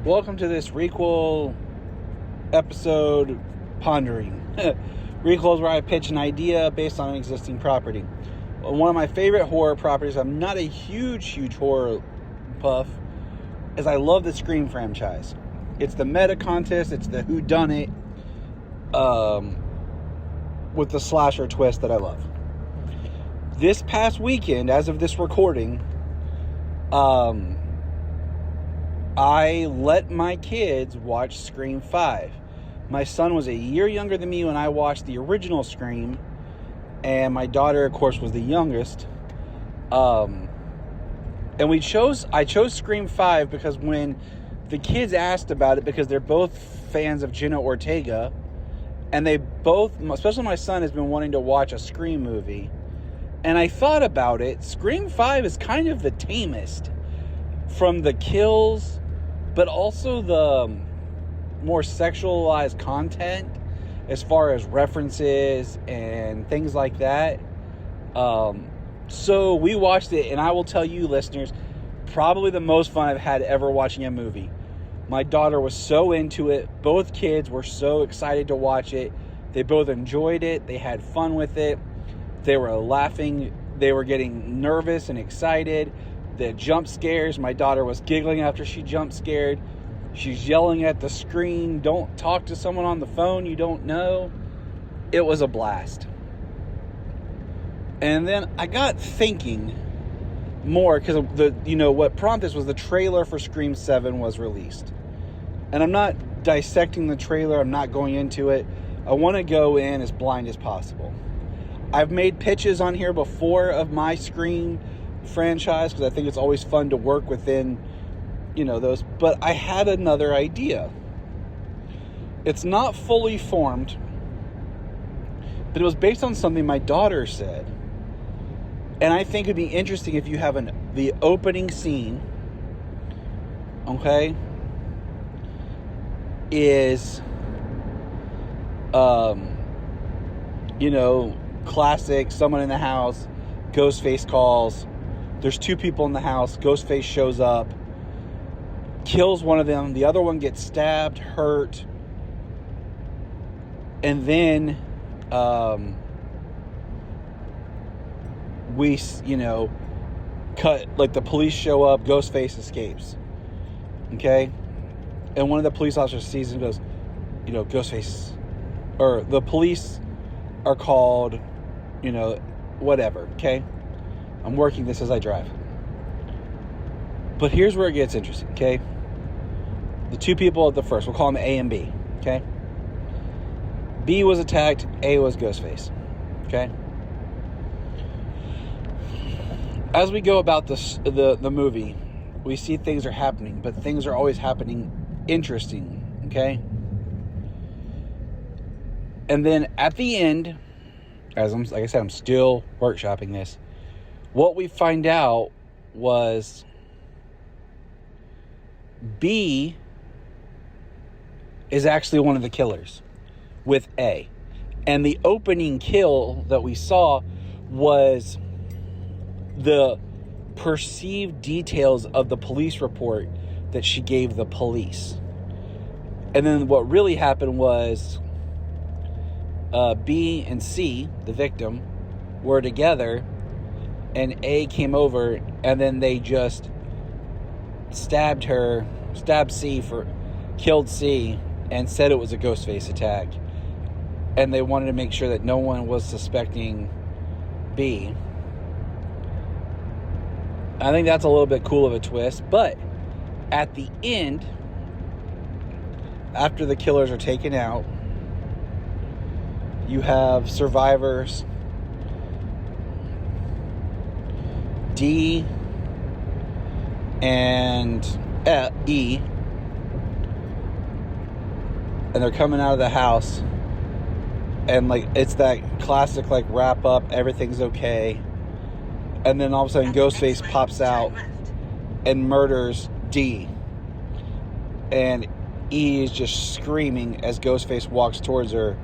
Welcome to this requel episode pondering. Requel is where I pitch an idea based on an existing property. One of my favorite horror properties, I'm not a huge horror buff, is I love the Scream franchise. It's the meta contest, it's the whodunit, with the slasher twist that I love. This past weekend, as of this recording, I let my kids watch Scream 5. My son was a year younger than me when I watched the original Scream, and my daughter, of course, was the youngest. And I chose Scream 5 because when the kids asked about it, because they're both fans of Jenna Ortega, and they both, especially my son, has been wanting to watch a Scream movie. And I thought about it. Scream 5 is kind of the tamest from the kills, but also the more sexualized content as far as references and things like that. So we watched it, and I will tell you, listeners, probably the most fun I've had ever watching a movie. My daughter was so into it. Both kids were so excited to watch it. They both enjoyed it. They had fun with it. They were laughing. They were getting nervous and excited. The jump scares, my daughter was giggling after she jump scared. She's yelling at the screen, don't talk to someone on the phone you don't know. It was a blast. And then I got thinking more, because what prompted this was the trailer for Scream 7 was released. And I'm not dissecting the trailer, I'm not going into it. I want to go in as blind as possible. I've made pitches on here before of my Scream franchise because I think it's always fun to work within, those. But I had another idea. It's not fully formed, but it was based on something my daughter said. And I think it'd be interesting if you have the opening scene, okay, is, classic, someone in the house, Ghostface calls. There's two people in the house. Ghostface shows up, kills one of them. The other one gets stabbed, hurt. And then we, cut, like the police show up, Ghostface escapes. Okay? And one of the police officers sees him and goes, Ghostface, or the police are called, whatever, okay? I'm working this as I drive. But here's where it gets interesting, okay? The two people at the first, we'll call them A and B, okay? B was attacked, A was Ghostface, okay? As we go about the movie, we see things are happening, but things are always happening interesting, okay? And then at the end, like I said, I'm still workshopping this. What we find out was B is actually one of the killers with A. And the opening kill that we saw was the perceived details of the police report that she gave the police. And then what really happened was B and C, the victim, were together, and A came over, and then they just killed C, and said it was a Ghostface attack. And they wanted to make sure that no one was suspecting B. I think that's a little bit cool of a twist, but at the end, after the killers are taken out, you have survivors, D and E, and they're coming out of the house, and it's that classic wrap up, everything's okay, and then all of a sudden Ghostface pops out and murders D, and E is just screaming as Ghostface walks towards her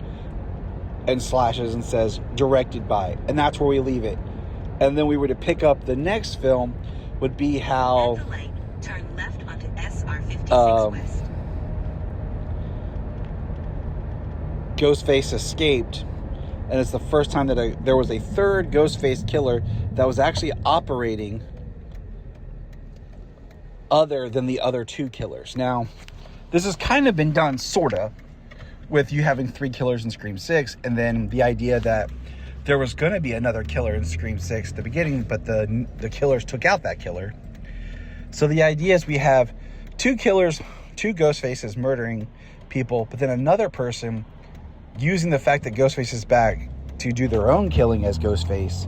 and slashes and says, directed by. And that's where we leave it. And then we were to pick up the next film would be how... At the light, turn left onto SR 50. Ghostface escaped, and it's the first time that there was a third Ghostface killer that was actually operating other than the other two killers. Now, this has kind of been done, sorta, with you having 3 killers in Scream 6, and then the idea that there was going to be another killer in Scream 6 at the beginning, but the killers took out that killer. So the idea is we have 2 killers, 2 Ghostfaces murdering people, but then another person using the fact that Ghostface is back to do their own killing as Ghostface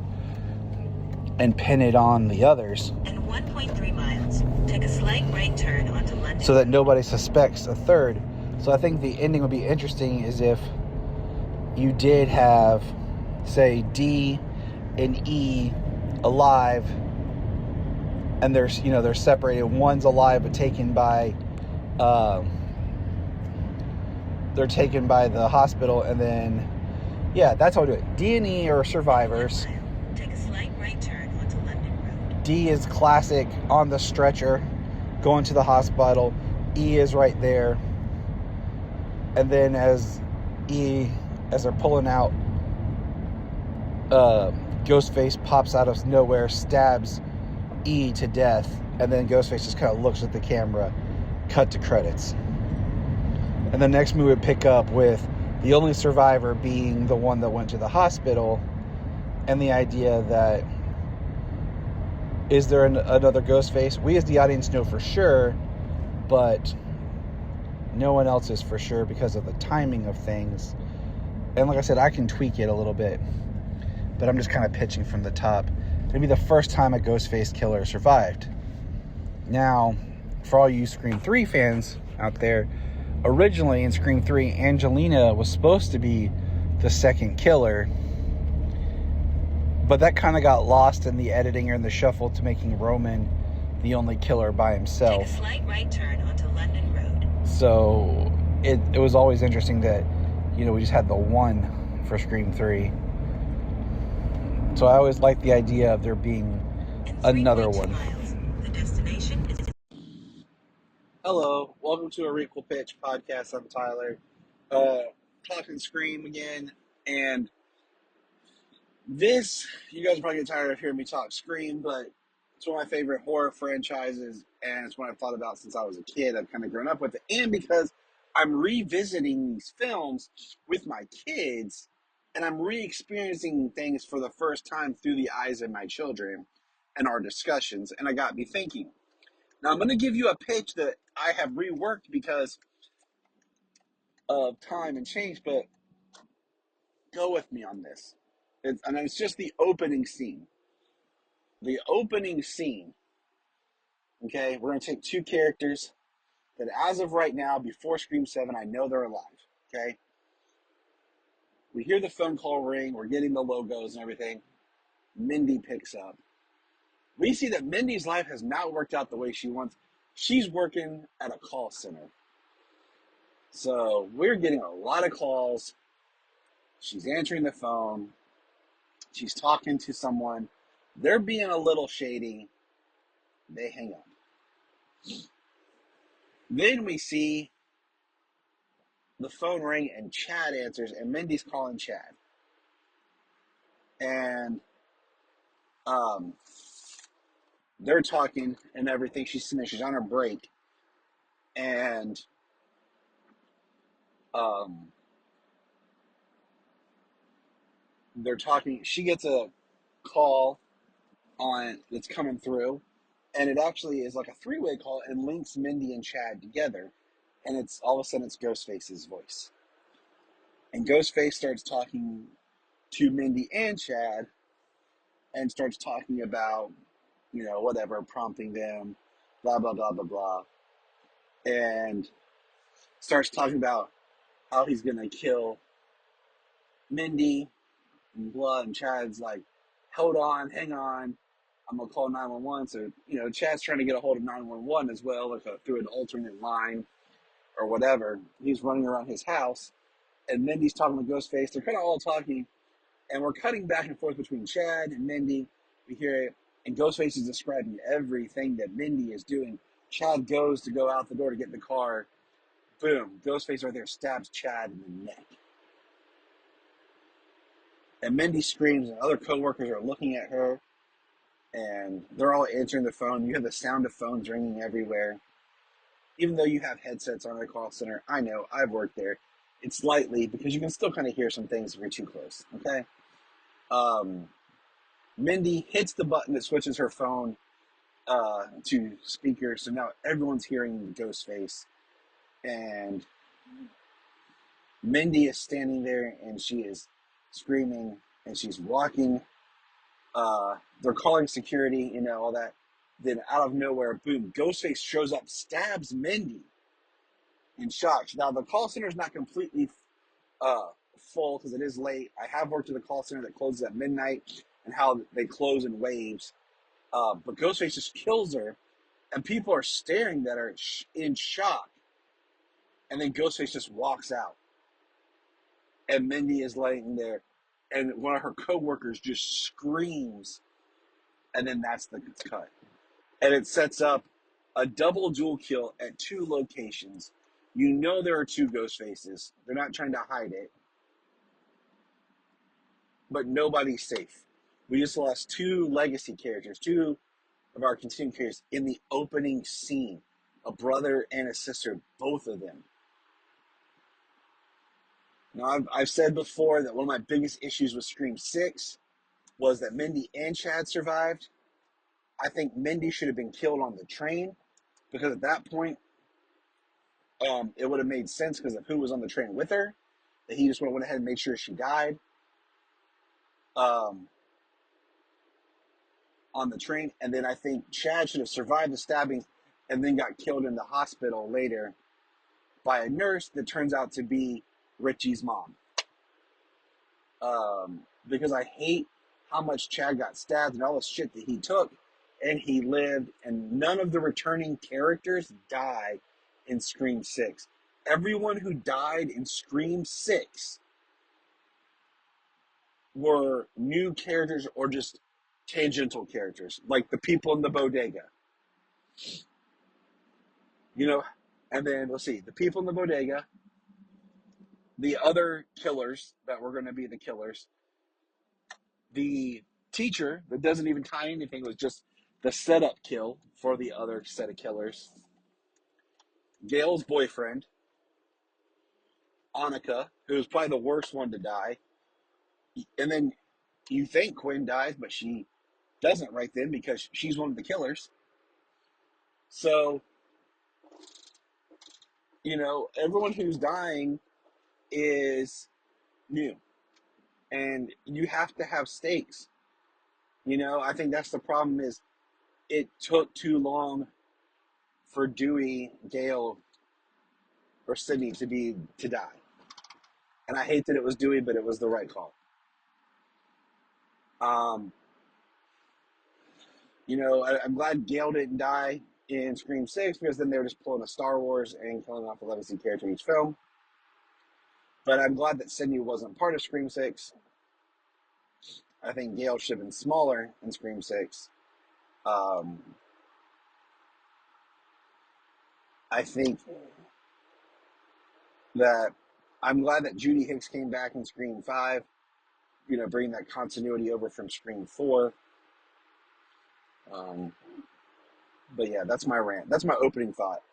and pin it on the others. In 1.3 miles, take a slight right turn onto London. So that nobody suspects a third. So I think the ending would be interesting is if you did have, say, D and E alive, and they're separated. One's alive but taken by they're taken by the hospital, and then that's how we do it. D and E are survivors. Take a slight right turn onto London Road. D is classic on the stretcher going to the hospital. E is right there. And then as they're pulling out, Ghostface pops out of nowhere, stabs E to death, and then Ghostface just kind of looks at the camera, cut to credits. And the next movie would pick up with the only survivor being the one that went to the hospital, and the idea that, is there another Ghostface? We as the audience know for sure, but no one else is for sure because of the timing of things. And like I said, I can tweak it a little bit, but I'm just kind of pitching from the top. It'll be the first time a Ghostface killer survived. Now, for all you Scream 3 fans out there, originally in Scream 3, Angelina was supposed to be the second killer, but that kind of got lost in the editing or in the shuffle to making Roman the only killer by himself. Take a slight right turn onto London Road. So it was always interesting that, we just had the one for Scream 3. So I always liked the idea of there being another one. Miles, the destination is... Hello, welcome to a Equal Pitch podcast. I'm Tyler, talking Scream again, and this, you guys are probably get tired of hearing me talk Scream, but it's one of my favorite horror franchises, and it's one I've thought about since I was a kid. I've kind of grown up with it, and because I'm revisiting these films with my kids, and I'm re-experiencing things for the first time through the eyes of my children and our discussions, and it got me thinking. Now, I'm going to give you a pitch that I have reworked because of time and change, but go with me on this. It's just the opening scene. The opening scene, okay? We're going to take 2 characters that as of right now, before Scream 7, I know they're alive, okay? We hear the phone call ring. We're getting the logos and everything. Mindy picks up. We see that Mindy's life has not worked out the way she wants. She's working at a call center. So we're getting a lot of calls. She's answering the phone. She's talking to someone. They're being a little shady. They hang up. Then we see the phone ring and Chad answers, and Mindy's calling Chad. And they're talking and everything. She's on her break. And they're talking. She gets a call that's coming through, and it actually is like a 3-way call and links Mindy and Chad together. And it's all of a sudden it's Ghostface's voice. And Ghostface starts talking to Mindy and Chad and starts talking about, whatever, prompting them, blah, blah, blah, blah, blah. And starts talking about how he's going to kill Mindy and blah. And Chad's like, hold on, hang on. I'm going to call 911. So, Chad's trying to get a hold of 911 as well, like through an alternate line or whatever. He's running around his house. And Mindy's talking to Ghostface. They're kind of all talking. And we're cutting back and forth between Chad and Mindy. We hear it. And Ghostface is describing everything that Mindy is doing Chad goes to go out the door to get in the car. Boom, Ghostface right there stabs Chad in the neck. And Mindy screams, and other coworkers are looking at her, and they're all answering the phone. You have the sound of phones ringing everywhere. Even though you have headsets on the call center, I know, I've worked there. It's slightly, because you can still kind of hear some things if you're too close, okay? Mindy hits the button that switches her phone to speaker, so now everyone's hearing Ghostface. And Mindy is standing there, and she is screaming, and she's walking. They're calling security, all that. Then out of nowhere, boom, Ghostface shows up, stabs Mindy in shock. Now, the call center is not completely full because it is late. I have worked at a call center that closes at midnight and how they close in waves. But Ghostface just kills her, and people are staring at her in shock. And then Ghostface just walks out. And Mindy is laying there, and one of her coworkers just screams, and then that's the cut. And it sets up a double dual kill at 2 locations. You know there are 2 Ghostfaces. They're not trying to hide it. But nobody's safe. We just lost 2 legacy characters, 2 of our continuing characters in the opening scene. A brother and a sister, both of them. Now, I've said before that one of my biggest issues with Scream 6 was that Mindy and Chad survived. I think Mindy should have been killed on the train, because at that point, it would have made sense because of who was on the train with her, that he just went ahead and made sure she died on the train. And then I think Chad should have survived the stabbing and then got killed in the hospital later by a nurse that turns out to be Richie's mom. Because I hate how much Chad got stabbed and all the shit that he took, and he lived, and none of the returning characters die in Scream 6. Everyone who died in Scream 6 were new characters or just tangential characters, like the people in the bodega. And then, let's see, the people in the bodega, the other killers that were going to be the killers, the teacher that doesn't even tie anything, was just the setup kill for the other set of killers, Gail's boyfriend, Annika, who's probably the worst one to die, and then you think Quinn dies, but she doesn't right then because she's one of the killers. So, everyone who's dying is new, and you have to have stakes. I think that's the problem, is it took too long for Dewey, Gail, or Sydney to die. And I hate that it was Dewey, but it was the right call. I'm glad Gail didn't die in Scream 6, because then they were just pulling a Star Wars and killing off a legacy character each film. But I'm glad that Sydney wasn't part of Scream 6. I think Gail should have been smaller in Scream 6. I think that I'm glad that Judy Hicks came back in Scream 5, bringing that continuity over from Scream 4. But yeah, that's my rant. That's my opening thought.